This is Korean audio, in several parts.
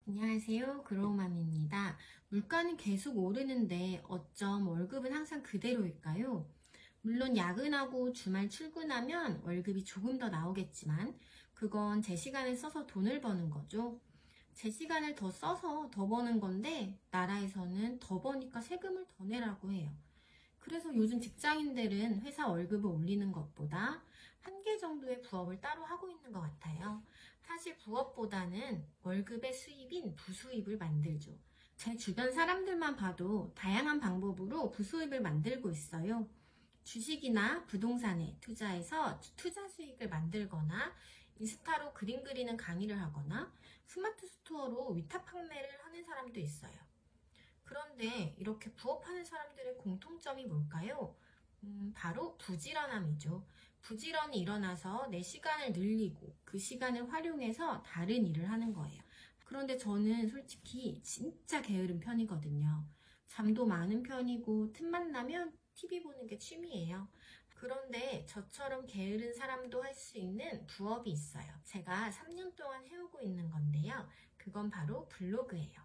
안녕하세요. 그로우맘입니다. 물가는 계속 오르는데 어쩜 월급은 항상 그대로일까요? 물론 야근하고 주말 출근하면 월급이 조금 더 나오겠지만 그건 제 시간을 써서 돈을 버는 거죠. 제 시간을 더 써서 더 버는 건데 나라에서는 더 버니까 세금을 더 내라고 해요. 그래서 요즘 직장인들은 회사 월급을 올리는 것보다 한 개 정도의 부업을 따로 하고 있는 것 같아요. 사실 부업보다는 월급의 수입인 부수입을 만들죠. 제 주변 사람들만 봐도 다양한 방법으로 부수입을 만들고 있어요. 주식이나 부동산에 투자해서 투자 수익을 만들거나 인스타로 그림 그리는 강의를 하거나 스마트 스토어로 위탁 판매를 하는 사람도 있어요. 그런데 이렇게 부업하는 사람들의 공통점이 뭘까요? 바로 부지런함이죠. 부지런히 일어나서 내 시간을 늘리고 그 시간을 활용해서 다른 일을 하는 거예요. 그런데 저는 솔직히 진짜 게으른 편이거든요. 잠도 많은 편이고 틈만 나면 TV 보는 게 취미예요. 그런데 저처럼 게으른 사람도 할 수 있는 부업이 있어요. 제가 3년 동안 해오고 있는 건데요. 그건 바로 블로그예요.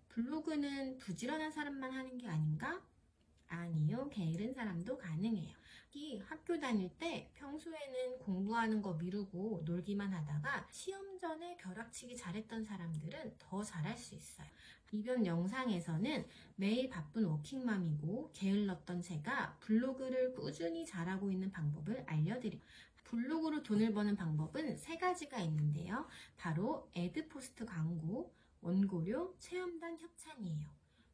블로그는 부지런한 사람만 하는 게 아닌가? 아니요, 게으른 사람도 가능해요. 특히 학교 다닐 때 평소에는 공부하는 거 미루고 놀기만 하다가 시험 전에 벼락치기 잘했던 사람들은 더 잘할 수 있어요. 이번 영상에서는 매일 바쁜 워킹맘이고 게을렀던 제가 블로그를 꾸준히 잘하고 있는 방법을 알려드릴게요. 블로그로 돈을 버는 방법은 세 가지가 있는데요. 바로 애드포스트 광고, 원고료, 체험단 협찬이에요.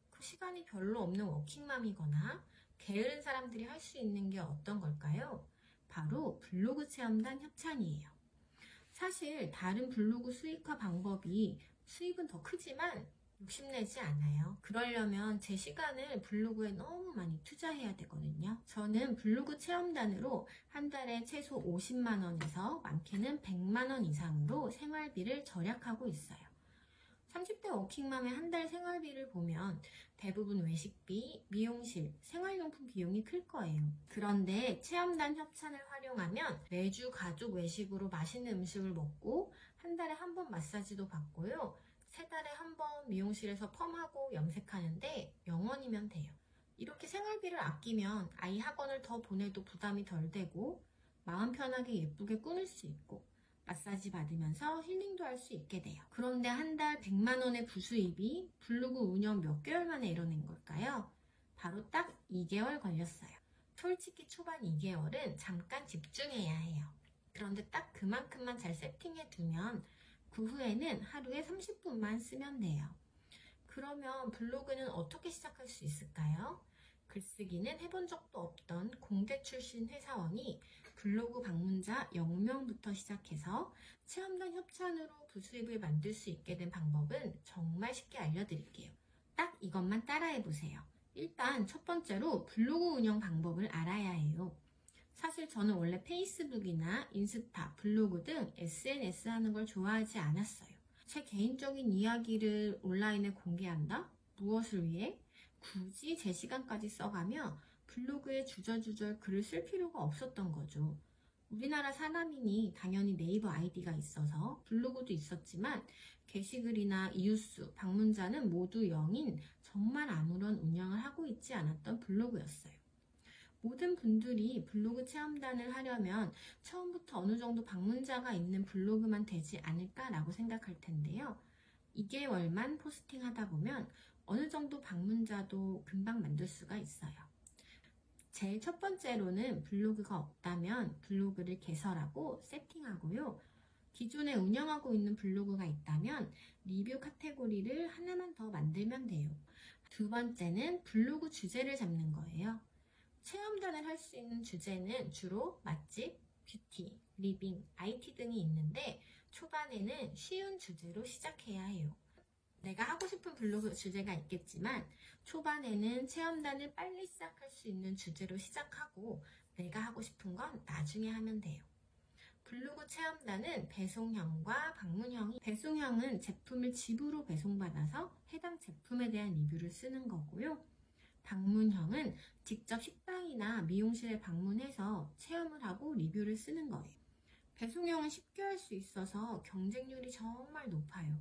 그 시간이 별로 없는 워킹맘이거나 게으른 사람들이 할 수 있는 게 어떤 걸까요? 바로 블로그 체험단 협찬이에요. 사실 다른 블로그 수익화 방법이 수익은 더 크지만 욕심내지 않아요. 그러려면 제 시간을 블로그에 너무 많이 투자해야 되거든요. 저는 블로그 체험단으로 한 달에 최소 50만 원에서 많게는 100만 원 이상으로 생활비를 절약하고 있어요. 30대 워킹맘의 한 달 생활비를 보면 대부분 외식비, 미용실, 생활용품 비용이 클 거예요. 그런데 체험단 협찬을 활용하면 매주 가족 외식으로 맛있는 음식을 먹고 한 달에 한 번 마사지도 받고요. 세 달에 한 번 미용실에서 펌하고 염색하는데 0원이면 돼요. 이렇게 생활비를 아끼면 아이 학원을 더 보내도 부담이 덜 되고 마음 편하게 예쁘게 꾸밀 수 있고 마사지 받으면서 힐링도 할 수 있게 돼요. 그런데 한 달 100만 원의 부수입이 블로그 운영 몇 개월 만에 이뤄낸 걸까요? 바로 딱 2개월 걸렸어요. 솔직히 초반 2개월은 잠깐 집중해야 해요. 그런데 딱 그만큼만 잘 세팅해 두면 그 후에는 하루에 30분만 쓰면 돼요. 그러면 블로그는 어떻게 시작할 수 있을까요? 글쓰기는 해본 적도 없던 공대 출신 회사원이 블로그 방문자 0명부터 시작해서 체험단 협찬으로 부수입을 만들 수 있게 된 방법은 정말 쉽게 알려드릴게요. 딱 이것만 따라해보세요. 일단 첫 번째로 블로그 운영 방법을 알아야 해요. 사실 저는 원래 페이스북이나 인스타, 블로그 등 SNS 하는 걸 좋아하지 않았어요. 제 개인적인 이야기를 온라인에 공개한다? 무엇을 위해? 굳이 제 시간까지 써가며 블로그에 주저주저 글을 쓸 필요가 없었던 거죠. 우리나라 사람이니 당연히 네이버 아이디가 있어서 블로그도 있었지만 게시글이나 이웃수, 방문자는 모두 0인 정말 아무런 운영을 하고 있지 않았던 블로그였어요. 모든 분들이 블로그 체험단을 하려면 처음부터 어느 정도 방문자가 있는 블로그만 되지 않을까라고 생각할 텐데요. 2개월만 포스팅 하다 보면 어느 정도 방문자도 금방 만들 수가 있어요. 제일 첫 번째로는 블로그가 없다면 블로그를 개설하고 세팅하고요. 기존에 운영하고 있는 블로그가 있다면 리뷰 카테고리를 하나만 더 만들면 돼요. 두 번째는 블로그 주제를 잡는 거예요. 체험단을 할 수 있는 주제는 주로 맛집, 뷰티, 리빙, IT 등이 있는데 초반에는 쉬운 주제로 시작해야 해요. 내가 하고 싶은 블로그 주제가 있겠지만 초반에는 체험단을 빨리 시작할 수 있는 주제로 시작하고 내가 하고 싶은 건 나중에 하면 돼요. 블로그 체험단은 배송형과 방문형이 배송형은 제품을 집으로 배송받아서 해당 제품에 대한 리뷰를 쓰는 거고요. 방문형은 직접 식당이나 미용실에 방문해서 체험을 하고 리뷰를 쓰는 거예요. 배송형은 쉽게 할 수 있어서 경쟁률이 정말 높아요.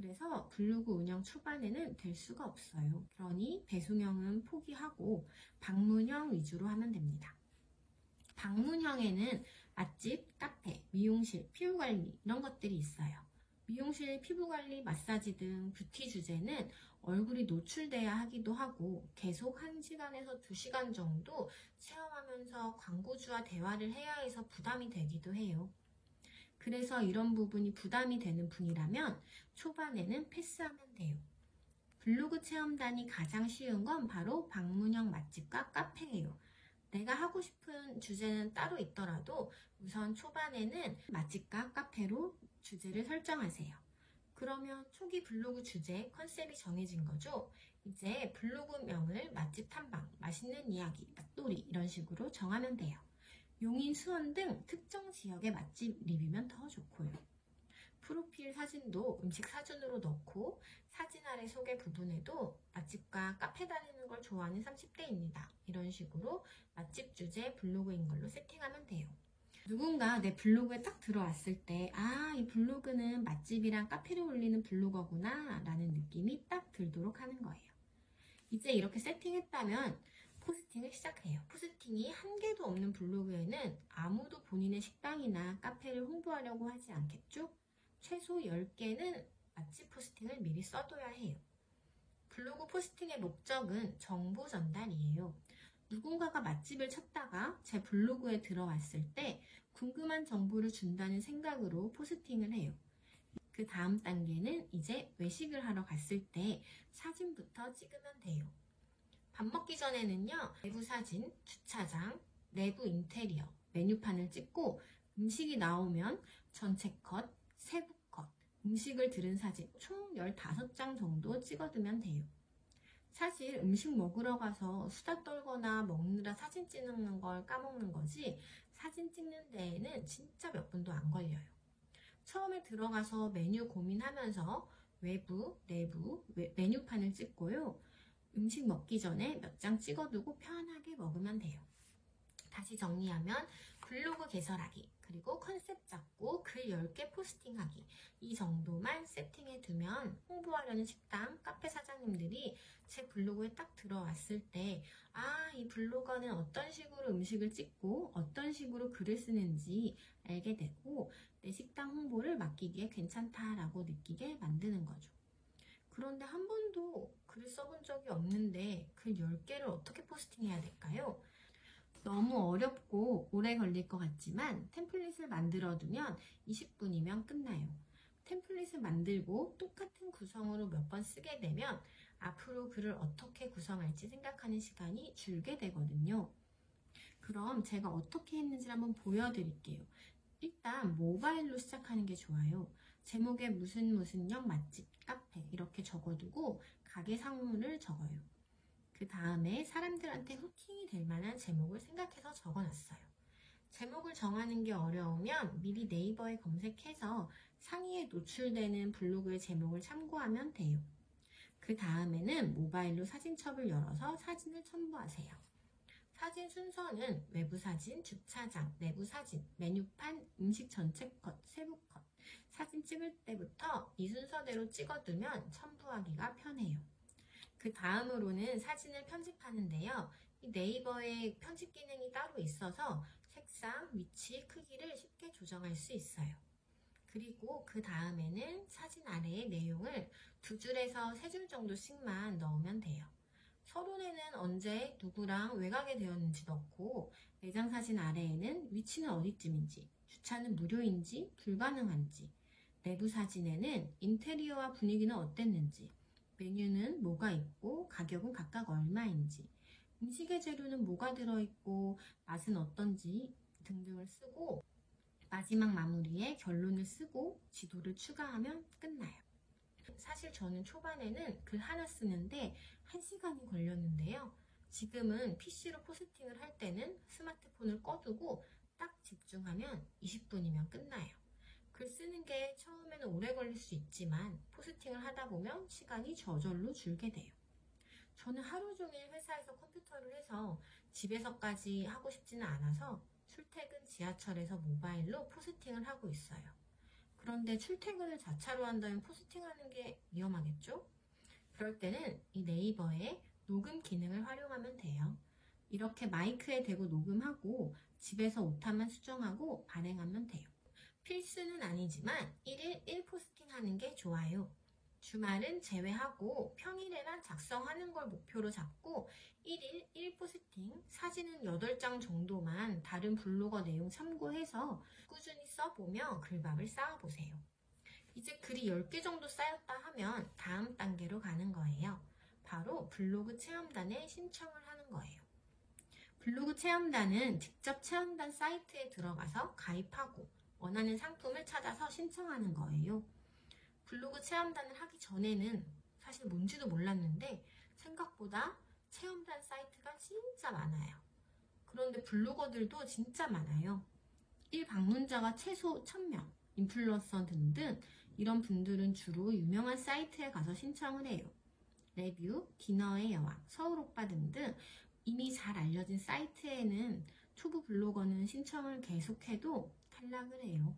그래서 블로그 운영 초반에는 될 수가 없어요. 그러니 배송형은 포기하고 방문형 위주로 하면 됩니다. 방문형에는 맛집, 카페, 미용실, 피부관리 이런 것들이 있어요. 미용실, 피부관리, 마사지 등 뷰티 주제는 얼굴이 노출돼야 하기도 하고 계속 1시간에서 2시간 정도 체험하면서 광고주와 대화를 해야 해서 부담이 되기도 해요. 그래서 이런 부분이 부담이 되는 분이라면 초반에는 패스하면 돼요. 블로그 체험단이 가장 쉬운 건 바로 방문형 맛집과 카페예요. 내가 하고 싶은 주제는 따로 있더라도 우선 초반에는 맛집과 카페로 주제를 설정하세요. 그러면 초기 블로그 주제, 컨셉이 정해진 거죠. 이제 블로그명을 맛집 탐방, 맛있는 이야기, 맛돌이 이런 식으로 정하면 돼요. 용인, 수원 등 특정 지역의 맛집 리뷰면 더 좋고요. 프로필 사진도 음식 사진으로 넣고 사진 아래 소개 부분에도 맛집과 카페 다니는 걸 좋아하는 30대입니다. 이런 식으로 맛집 주제 블로그인 걸로 세팅하면 돼요. 누군가 내 블로그에 딱 들어왔을 때 이 블로그는 맛집이랑 카페를 올리는 블로거구나 라는 느낌이 딱 들도록 하는 거예요. 이제 이렇게 세팅했다면 포스팅을 시작해요. 포스팅이 한 개도 없는 블로그에는 아무도 본인의 식당이나 카페를 홍보하려고 하지 않겠죠? 최소 10개는 맛집 포스팅을 미리 써둬야 해요. 블로그 포스팅의 목적은 정보 전달이에요. 누군가가 맛집을 찾다가 제 블로그에 들어왔을 때 궁금한 정보를 준다는 생각으로 포스팅을 해요. 그 다음 단계는 이제 외식을 하러 갔을 때 사진부터 찍으면 돼요. 밥 먹기 전에는요, 내부 사진, 주차장, 내부 인테리어, 메뉴판을 찍고 음식이 나오면 전체 컷, 세부 컷, 음식을 들은 사진 총 15장 정도 찍어두면 돼요. 사실 음식 먹으러 가서 수다 떨거나 먹느라 사진 찍는 걸 까먹는 거지 사진 찍는 데에는 진짜 몇 분도 안 걸려요. 처음에 들어가서 메뉴 고민하면서 외부, 내부, 메뉴판을 찍고요. 음식 먹기 전에 몇 장 찍어두고 편하게 먹으면 돼요. 다시 정리하면 블로그 개설하기, 그리고 컨셉 잡고 글 10개 포스팅하기 이 정도만 세팅해두면 홍보하려는 식당, 카페 사장님들이 제 블로그에 딱 들어왔을 때 이 블로거는 어떤 식으로 음식을 찍고 어떤 식으로 글을 쓰는지 알게 되고 내 식당 홍보를 맡기기에 괜찮다라고 느끼게 만드는 거죠. 그런데 한 번도 글을 써본 적이 없는데 글 10개를 어떻게 포스팅해야 될까요? 너무 어렵고 오래 걸릴 것 같지만 템플릿을 만들어두면 20분이면 끝나요. 템플릿을 만들고 똑같은 구성으로 몇 번 쓰게 되면 앞으로 글을 어떻게 구성할지 생각하는 시간이 줄게 되거든요. 그럼 제가 어떻게 했는지 한번 보여드릴게요. 일단 모바일로 시작하는 게 좋아요. 제목에 무슨영 맛집, 카페 이렇게 적어두고 가게 상호를 적어요. 그 다음에 사람들한테 후킹이 될 만한 제목을 생각해서 적어놨어요. 제목을 정하는 게 어려우면 미리 네이버에 검색해서 상위에 노출되는 블로그의 제목을 참고하면 돼요. 그 다음에는 모바일로 사진첩을 열어서 사진을 첨부하세요. 사진 순서는 외부 사진, 주차장, 내부 사진, 메뉴판, 음식 전체 컷, 세부 컷. 사진 찍을 때부터 이 순서대로 찍어두면 첨부하기가 편해요. 그 다음으로는 사진을 편집하는데요. 이 네이버에 편집 기능이 따로 있어서 색상, 위치, 크기를 쉽게 조정할 수 있어요. 그리고 그 다음에는 사진 아래의 내용을 2줄에서 3줄 정도씩만 넣으면 돼요. 서론에는 언제 누구랑 왜 가게 되었는지 넣고 매장 사진 아래에는 위치는 어디쯤인지, 주차는 무료인지 불가능한지, 내부 사진에는 인테리어와 분위기는 어땠는지, 메뉴는 뭐가 있고 가격은 각각 얼마인지, 음식의 재료는 뭐가 들어있고 맛은 어떤지 등등을 쓰고 마지막 마무리에 결론을 쓰고 지도를 추가하면 끝나요. 사실 저는 초반에는 글 하나 쓰는데 1시간이 걸렸는데요. 지금은 PC로 포스팅을 할 때는 스마트폰을 꺼두고 딱 집중하면 20분이면 끝나요. 글 쓰는 게 처음에는 오래 걸릴 수 있지만 포스팅을 하다 보면 시간이 저절로 줄게 돼요. 저는 하루 종일 회사에서 컴퓨터를 해서 집에서까지 하고 싶지는 않아서 출퇴근 지하철에서 모바일로 포스팅을 하고 있어요. 그런데 출퇴근을 자차로 한다면 포스팅하는 게 위험하겠죠? 그럴 때는 이 네이버의 녹음 기능을 활용하면 돼요. 이렇게 마이크에 대고 녹음하고 집에서 오타만 수정하고 발행하면 돼요. 필수는 아니지만 1일 1포스팅 하는 게 좋아요. 주말은 제외하고 평일에만 작성하는 걸 목표로 잡고 1일 1포스팅, 사진은 8장 정도만 다른 블로거 내용 참고해서 꾸준히 써보며 글밥을 쌓아보세요. 이제 글이 10개 정도 쌓였다 하면 다음 단계로 가는 거예요. 바로 블로그 체험단에 신청을 하는 거예요. 블로그 체험단은 직접 체험단 사이트에 들어가서 가입하고 원하는 상품을 찾아서 신청하는 거예요. 블로그 체험단을 하기 전에는 사실 뭔지도 몰랐는데 생각보다 체험단 사이트가 진짜 많아요. 그런데 블로거들도 진짜 많아요. 1방문자가 최소 1000명, 인플루언서 등등 이런 분들은 주로 유명한 사이트에 가서 신청을 해요. 레뷰, 디너의 여왕, 서울오빠 등등 이미 잘 알려진 사이트에는 초보 블로거는 신청을 계속해도 탈락을 해요.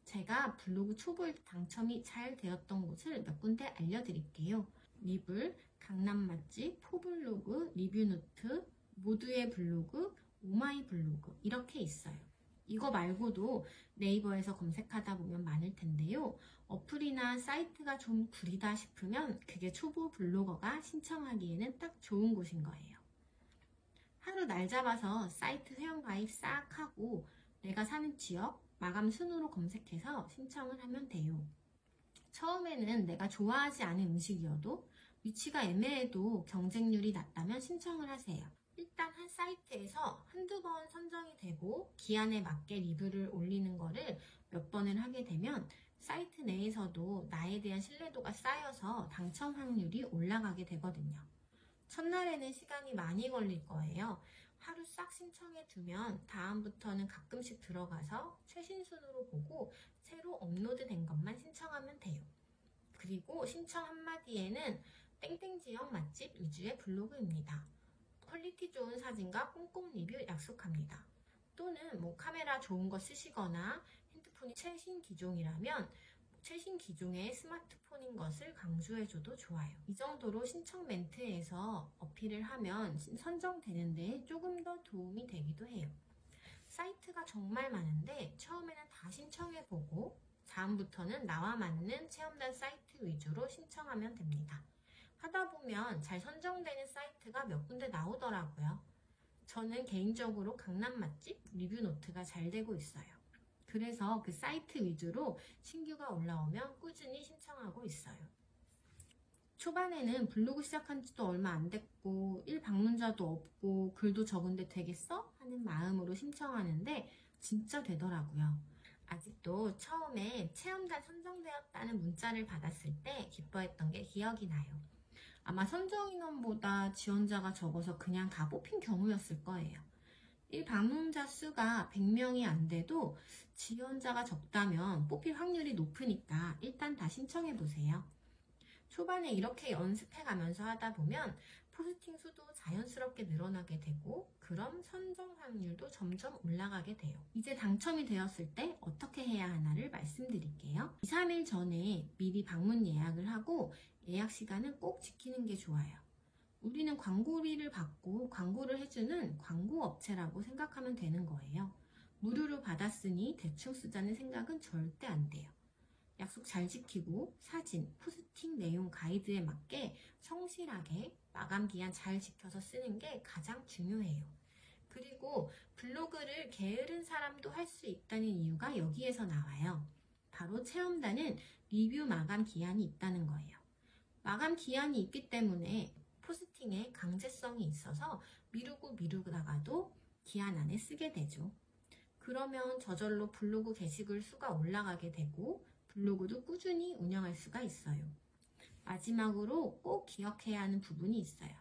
제가 블로그 초보 당첨이 잘 되었던 곳을 몇 군데 알려드릴게요. 리블, 강남맛집, 포블로그, 리뷰노트, 모두의 블로그, 오마이 블로그 이렇게 있어요. 이거 말고도 네이버에서 검색하다 보면 많을 텐데요. 어플이나 사이트가 좀 구리다 싶으면 그게 초보 블로거가 신청하기에는 딱 좋은 곳인 거예요. 하루 날 잡아서 사이트 회원가입 싹 하고 내가 사는 지역, 마감 순으로 검색해서 신청을 하면 돼요. 처음에는 내가 좋아하지 않은 음식이어도 위치가 애매해도 경쟁률이 낮다면 신청을 하세요. 일단 한 사이트에서 한두 번 선정이 되고 기한에 맞게 리뷰를 올리는 거를 몇 번을 하게 되면 사이트 내에서도 나에 대한 신뢰도가 쌓여서 당첨 확률이 올라가게 되거든요. 첫날에는 시간이 많이 걸릴 거예요. 하루 싹 신청해 두면 다음부터는 가끔씩 들어가서 최신 순으로 보고 새로 업로드된 것만 신청하면 돼요. 그리고 신청 한마디에는 땡땡 지역 맛집 위주의 블로그입니다. 퀄리티 좋은 사진과 꼼꼼 리뷰 약속합니다. 또는 카메라 좋은 거 쓰시거나 핸드폰이 최신 기종이라면 최신 기종의 스마트폰인 것을 강조해줘도 좋아요. 이 정도로 신청 멘트에서 어필을 하면 선정되는데 조금 더 도움이 되기도 해요. 사이트가 정말 많은데 처음에는 다 신청해보고 다음부터는 나와 맞는 체험단 사이트 위주로 신청하면 됩니다. 하다 보면 잘 선정되는 사이트가 몇 군데 나오더라고요. 저는 개인적으로 강남 맛집 리뷰노트가 잘 되고 있어요. 그래서 그 사이트 위주로 신규가 올라오면 꾸준히 신청하고 있어요. 초반에는 블로그 시작한 지도 얼마 안 됐고 1방문자도 없고 글도 적은데 되겠어? 하는 마음으로 신청하는데 진짜 되더라고요. 아직도 처음에 체험단 선정되었다는 문자를 받았을 때 기뻐했던 게 기억이 나요. 아마 선정 인원보다 지원자가 적어서 그냥 다 뽑힌 경우였을 거예요. 1방문자 수가 100명이 안 돼도 지원자가 적다면 뽑힐 확률이 높으니까 일단 다 신청해보세요. 초반에 이렇게 연습해가면서 하다 보면 포스팅 수도 자연스럽게 늘어나게 되고 그럼 선정 확률도 점점 올라가게 돼요. 이제 당첨이 되었을 때 어떻게 해야 하나를 말씀드릴게요. 2, 3일 전에 미리 방문 예약을 하고 예약 시간은 꼭 지키는 게 좋아요. 우리는 광고비를 받고 광고를 해주는 광고업체라고 생각하면 되는 거예요. 무료로 받았으니 대충 쓰자는 생각은 절대 안 돼요. 약속 잘 지키고 사진, 포스팅 내용 가이드에 맞게 성실하게 마감 기한 잘 지켜서 쓰는 게 가장 중요해요. 그리고 블로그를 게으른 사람도 할 수 있다는 이유가 여기에서 나와요. 바로 체험단은 리뷰 마감 기한이 있다는 거예요. 마감 기한이 있기 때문에 포스팅에 강제성이 있어서 미루다가도 기한 안에 쓰게 되죠. 그러면 저절로 블로그 게시글 수가 올라가게 되고 블로그도 꾸준히 운영할 수가 있어요. 마지막으로 꼭 기억해야 하는 부분이 있어요.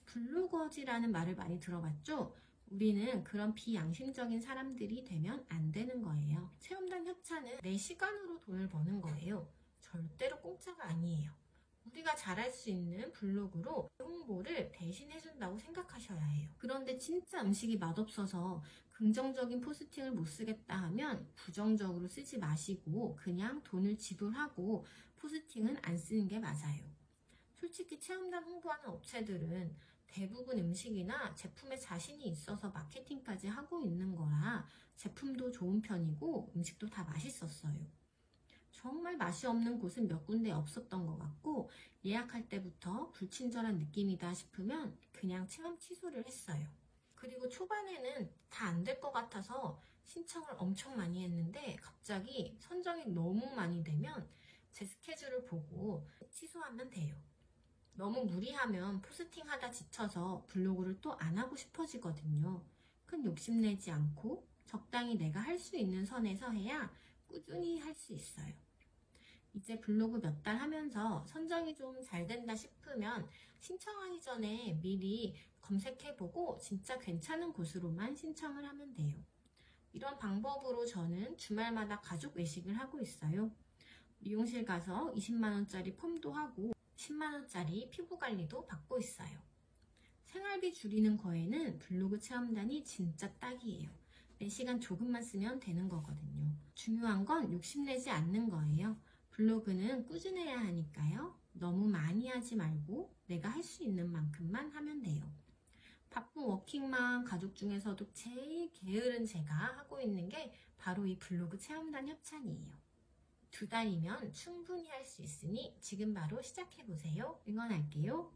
블로거지라는 말을 많이 들어봤죠? 우리는 그런 비양심적인 사람들이 되면 안 되는 거예요. 체험단 협찬은 내 시간으로 돈을 버는 거예요. 절대로 공짜가 아니에요. 우리가 잘할 수 있는 블로그로 홍보를 대신 해준다고 생각하셔야 해요. 그런데 진짜 음식이 맛없어서 긍정적인 포스팅을 못 쓰겠다 하면 부정적으로 쓰지 마시고 그냥 돈을 지불하고 포스팅은 안 쓰는 게 맞아요. 솔직히 체험단 홍보하는 업체들은 대부분 음식이나 제품에 자신이 있어서 마케팅까지 하고 있는 거라 제품도 좋은 편이고 음식도 다 맛있었어요. 정말 맛이 없는 곳은 몇 군데 없었던 것 같고 예약할 때부터 불친절한 느낌이다 싶으면 그냥 체험 취소를 했어요. 그리고 초반에는 다 안 될 것 같아서 신청을 엄청 많이 했는데 갑자기 선정이 너무 많이 되면 제 스케줄을 보고 취소하면 돼요. 너무 무리하면 포스팅 하다 지쳐서 블로그를 또 안 하고 싶어지거든요. 큰 욕심내지 않고 적당히 내가 할 수 있는 선에서 해야 꾸준히 할 수 있어요. 이제 블로그 몇 달 하면서 선정이 좀 잘 된다 싶으면 신청하기 전에 미리 검색해보고 진짜 괜찮은 곳으로만 신청을 하면 돼요. 이런 방법으로 저는 주말마다 가족 외식을 하고 있어요. 미용실 가서 20만원짜리 펌도 하고 10만원짜리 피부관리도 받고 있어요. 생활비 줄이는 거에는 블로그 체험단이 진짜 딱이에요. 내 시간 조금만 쓰면 되는 거거든요. 중요한 건 욕심내지 않는 거예요. 블로그는 꾸준해야 하니까요. 너무 많이 하지 말고 내가 할 수 있는 만큼만 하면 돼요. 바쁜 워킹맘 가족 중에서도 제일 게으른 제가 하고 있는 게 바로 이 블로그 체험단 협찬이에요. 2달이면 충분히 할 수 있으니 지금 바로 시작해보세요. 응원할게요.